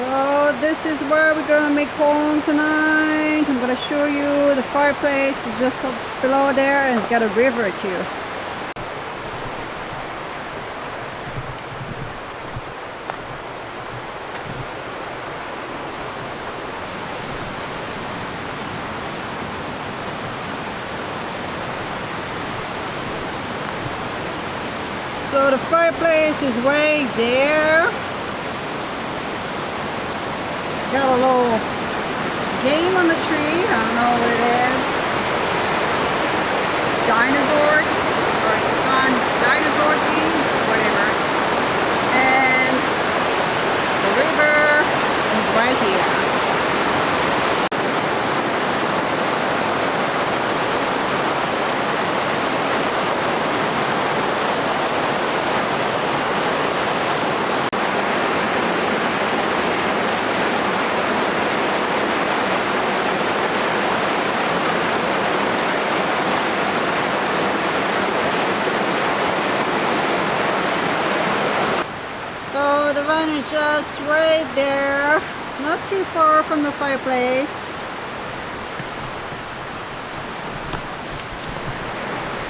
So this is where we're gonna make home tonight. I'm gonna show you the fireplace is just up below there, and it's got a river too. So the fireplace is way there. Got a little game on the tree. I don't know what it is. Dinosaur. Sorry, it's on dinosaur theme. Whatever. And the river is right here. So the van is just right there, not too far from the fireplace.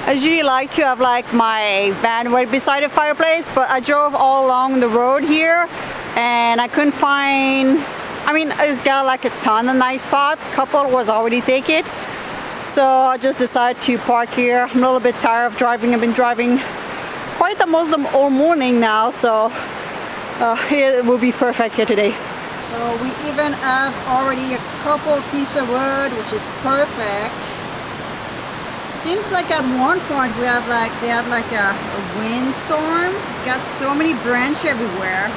I usually like to have like my van right beside the fireplace, but I drove all along the road here and I couldn't find, I mean, it's got like a ton of nice spots. A couple was already taken. So I just decided to park here. I'm a little bit tired of driving. I've been driving quite the most of all morning now, so it will be perfect here today. So we even have already a couple pieces of wood, which is perfect. Seems like at one point they had like a windstorm. It's got so many branches everywhere.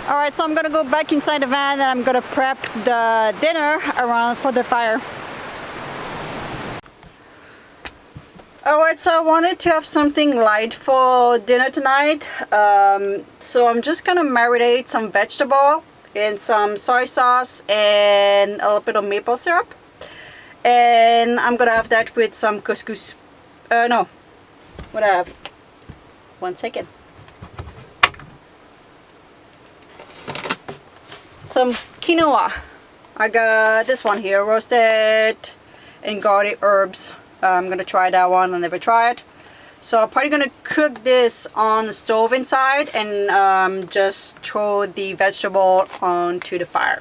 Alright, so I'm gonna go back inside the van and I'm gonna prep the dinner around for the fire. Alright, so I wanted to have something light for dinner tonight. So I'm just gonna marinate some vegetable in some soy sauce and a little bit of maple syrup. And I'm gonna have that with some couscous. No. What I have? 1 second. Some quinoa. I got this one here, roasted and garlic herbs. I'm gonna try that one. I never tried. So I'm probably gonna cook this on the stove inside and just throw the vegetable onto the fire.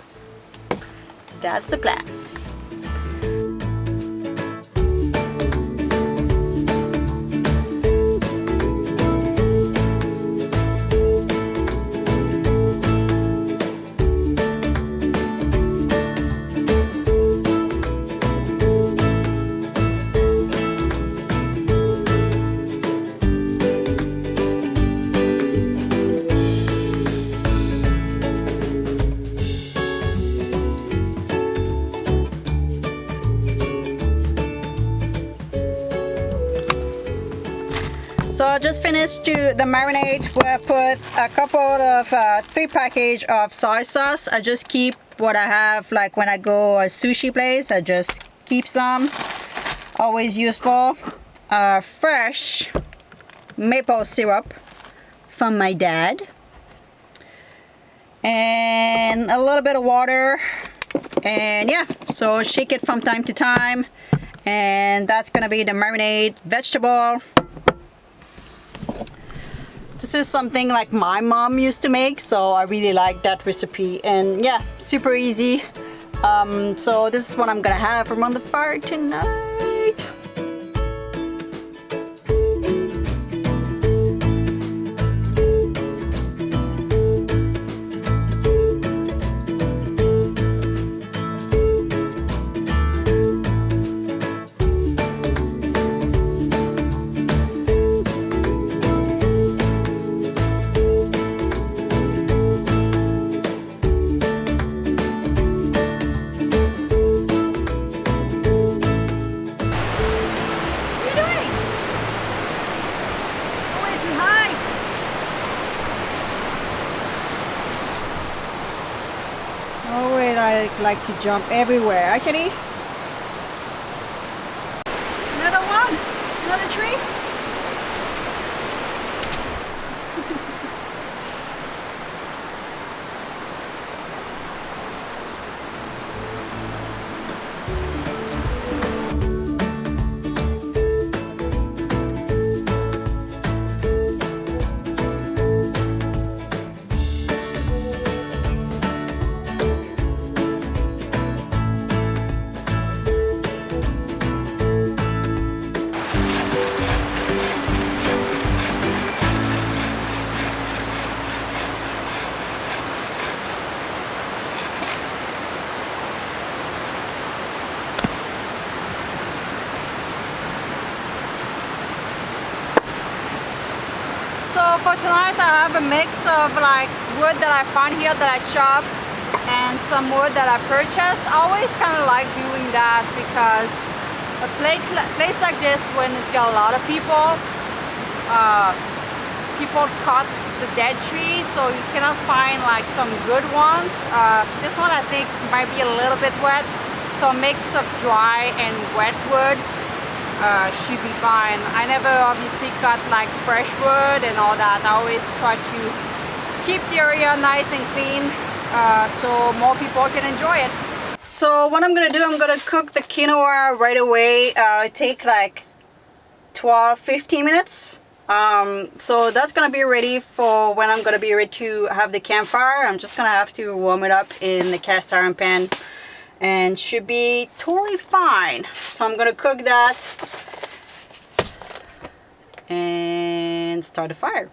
That's the plan. So I just finished the marinade where I put a couple of 3 package of soy sauce. I just keep what I have, like when I go a sushi place, I just keep some. Always useful. Fresh maple syrup from my dad. And a little bit of water. And yeah, so shake it from time to time. And that's gonna be the marinade vegetable. This is something like my mom used to make, so I really like that recipe. And yeah, super easy. So this is what I'm gonna have around the fire tonight. Oh wait, I like to jump everywhere. Hi, kitty. Another one. Another tree. So for tonight I have a mix of like wood that I find here that I chop and some wood that I purchased. I always kind of like doing that because a place like this, when it's got a lot of people, people cut the dead trees, so you cannot find like some good ones. This one I think might be a little bit wet, so a mix of dry and wet wood should be fine. I never obviously cut like fresh wood and all that. I always try to keep the area nice and clean so more people can enjoy it. So what I'm gonna do, I'm gonna cook the quinoa right away. Take like 12-15 minutes. So that's gonna be ready for when I'm gonna be ready to have the campfire. I'm just gonna have to warm it up in the cast iron pan and should be totally fine. So I'm gonna cook that and start the fire.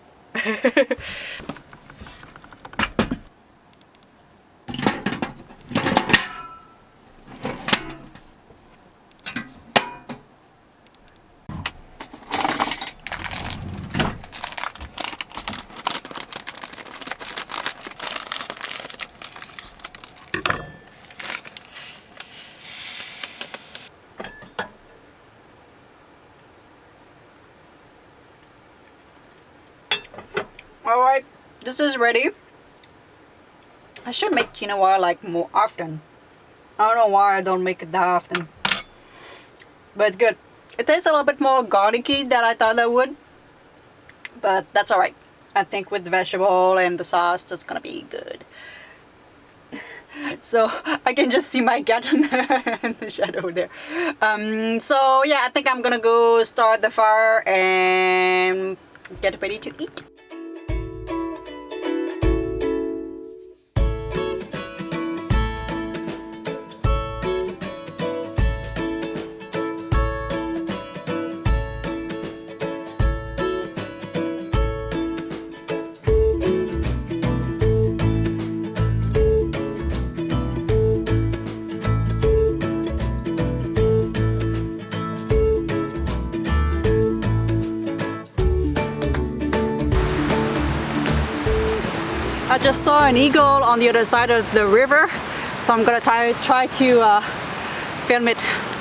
Alright, this is ready. I should make quinoa like more often. I don't know why I don't make it that often. But it's good. It tastes a little bit more garlicky than I thought it would. But that's alright. I think with the vegetable and the sauce, that's gonna be good. So I can just see my cat in the shadow there. So yeah, I think I'm gonna go start the fire and get ready to eat. I just saw an eagle on the other side of the river, so I'm gonna try to film it,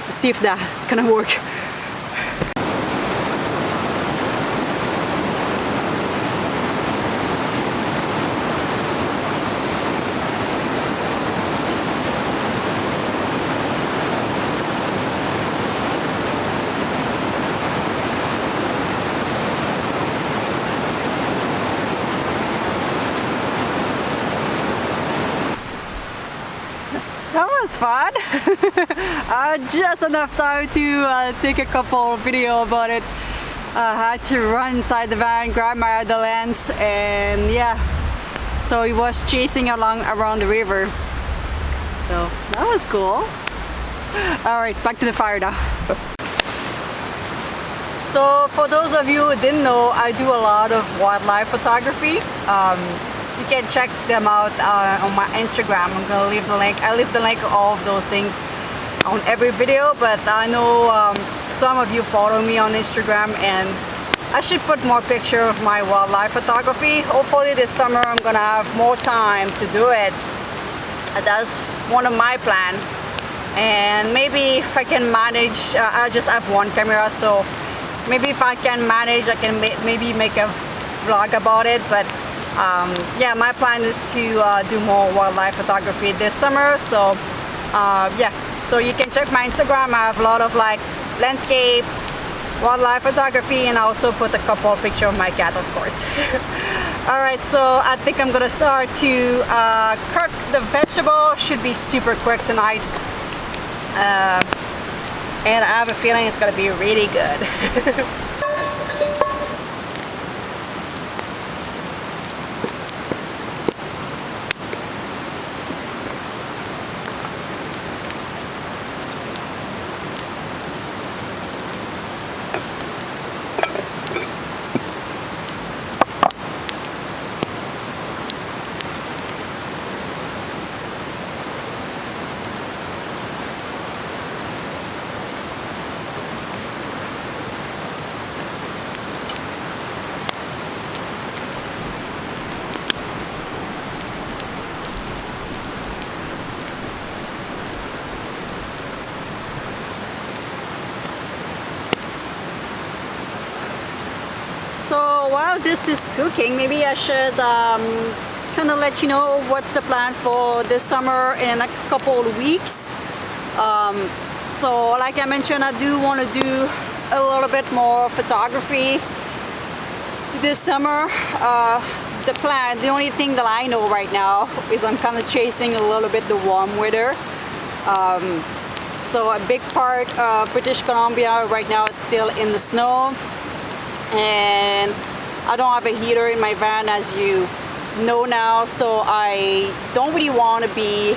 see if that's gonna work. That was fun. Just enough time to take a couple video about it. I had to run inside the van, grab my other lens, and yeah. So he was chasing around the river. So that was cool. Alright, back to the fire now. So for those of you who didn't know, I do a lot of wildlife photography. You can check them out on my Instagram. I'm gonna leave the link. I leave the link of all of those things on every video, but I know some of you follow me on Instagram, and I should put more picture of my wildlife photography. Hopefully this summer I'm gonna have more time to do it. That's one of my plans. And maybe if I can manage, I just have one camera, so maybe if I can manage, I can maybe make a vlog about it. But yeah, my plan is to do more wildlife photography this summer. So yeah, so you can check my Instagram. I have a lot of like landscape, wildlife photography, and I also put a couple of pictures of my cat, of course. Alright, so I think I'm gonna start to cook the vegetable. Should be super quick tonight. And I have a feeling it's gonna be really good. So while this is cooking, maybe I should kind of let you know what's the plan for this summer in the next couple of weeks. So like I mentioned, I do want to do a little bit more photography this summer. The only thing that I know right now is I'm kind of chasing a little bit the warm weather. So a big part of British Columbia right now is still in the snow, and I don't have a heater in my van, as you know now, so I don't really want to be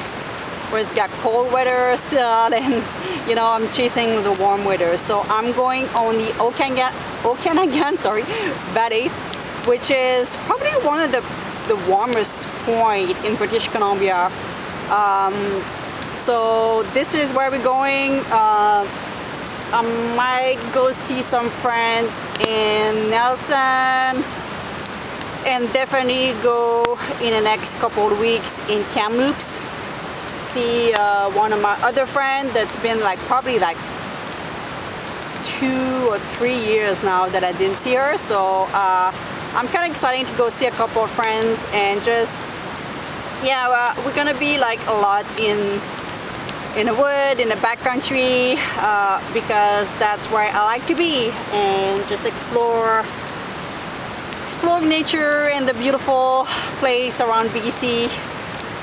where it's got cold weather still, and you know, I'm chasing the warm weather. So I'm going on the Okanagan Valley, which is probably one of the warmest point in British Columbia. So this is where we're going. I might go see some friends in Nelson, and definitely go in the next couple of weeks in Kamloops. See one of my other friends that's been probably 2 or 3 years now that I didn't see her. So I'm kind of excited to go see a couple of friends, and just, yeah, we're gonna be a lot in the wood, in the backcountry, because that's where I like to be, and just explore nature and the beautiful place around BC,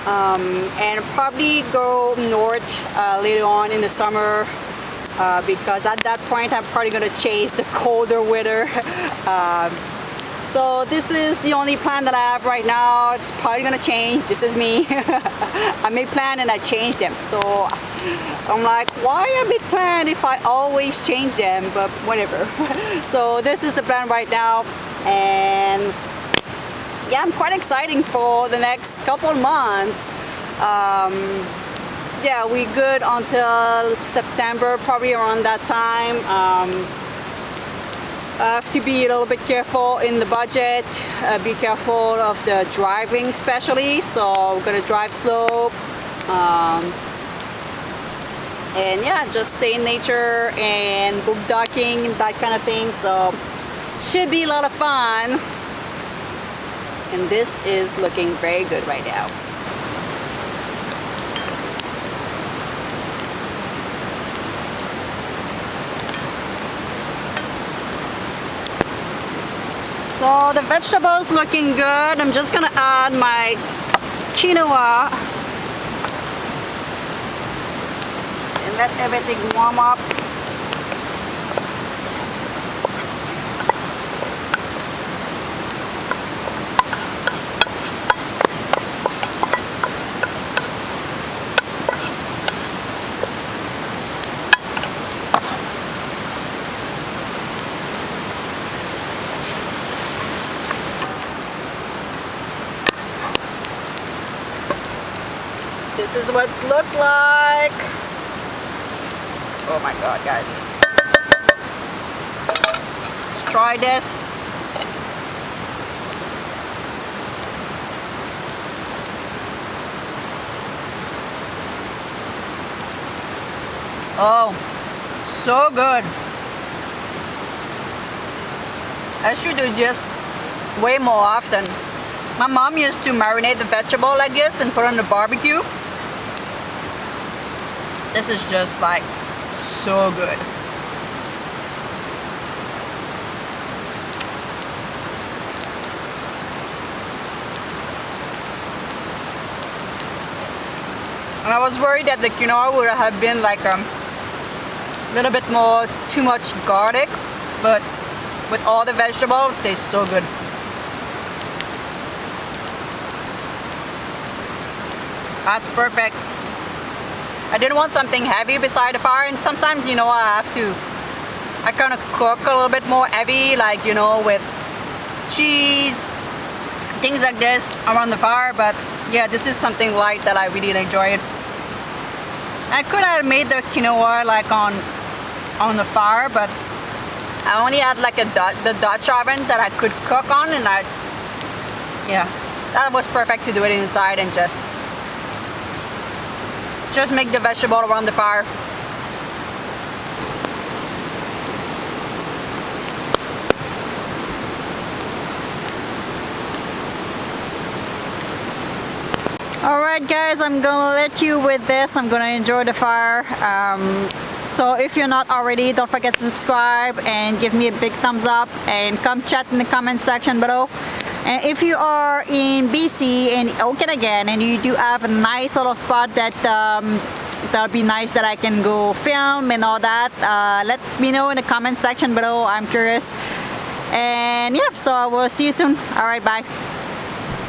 and probably go north later on in the summer, because at that point I'm probably gonna chase the colder weather. So this is the only plan that I have right now. It's probably gonna change. This is me. I made plan and I change them. So I'm like, why I make plan if I always change them? But whatever. So this is the plan right now, and yeah, I'm quite excited for the next couple of months. Yeah, we good until September, probably around that time. I have to be a little bit careful in the budget, be careful of the driving especially, so we're gonna drive slow, and yeah, just stay in nature and boondocking and that kind of thing. So should be a lot of fun, and this is looking very good right now. So the vegetables looking good. I'm just gonna add my quinoa and let everything warm up. This is what it's looked like. Oh my god, guys. Let's try this. Oh, so good. I should do this way more often. My mom used to marinate the vegetable like this and put on the barbecue. This is just so good. And I was worried that the quinoa would have been a little bit more too much garlic, but with all the vegetables, it tastes so good. That's perfect. I didn't want something heavy beside the fire, and sometimes, you know, I kind of cook a little bit more heavy, with cheese, things like this around the fire. But yeah, this is something light that I really enjoyed. I could have made the quinoa on the fire, but I only had the Dutch oven that I could cook on, and yeah, that was perfect to do it inside and just make the vegetable around the fire. Alright guys, I'm gonna let you with this. I'm gonna enjoy the fire. So if you're not already, don't forget to subscribe and give me a big thumbs up and come chat in the comment section below. And if you are in BC and Okanagan and you do have a nice little spot that that'll be nice that I can go film and all that, let me know in the comment section below. I'm curious. And yeah, so I will see you soon. Alright, bye.